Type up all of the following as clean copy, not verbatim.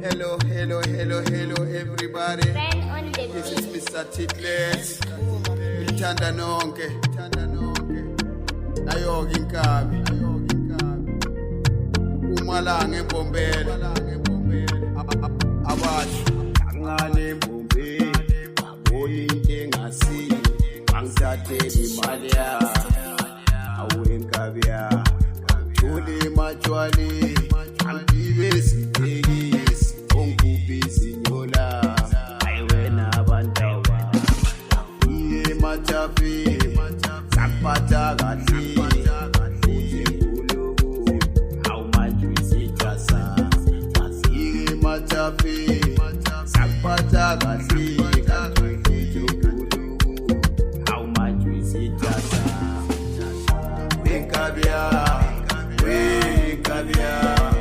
Hello, everybody. This is Mr. Titlet. Ngithanda nonke. Nayo-ke inkabi. Umalanga embombela. Abasho. Angane embombeni. Babona into engasiyo. Angithathele imali yami. Awenkabi yami. Ngithole ematshwaleni. Angibe sitekisi. Ongubhizi nyola. Ayiwena abantawa. Iye matafeni. Sakuphatha kahle. Uthi nkulunkulu. Hawu manje uyisithasa. Iye matafeni. Sakuphatha kahle. Kanti uthi nkulunkulu. Hawu manje uyisithasa. Wenkabi yami. Wenkabi yami.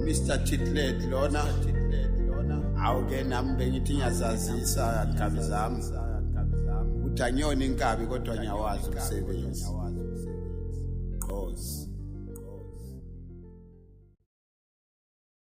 Mr. Titlet lona awuke nami bengithi ngiyazazisa inkabi zami uthi anyona inkabi kodwa ngiyawazi umsebenzi. Qozi.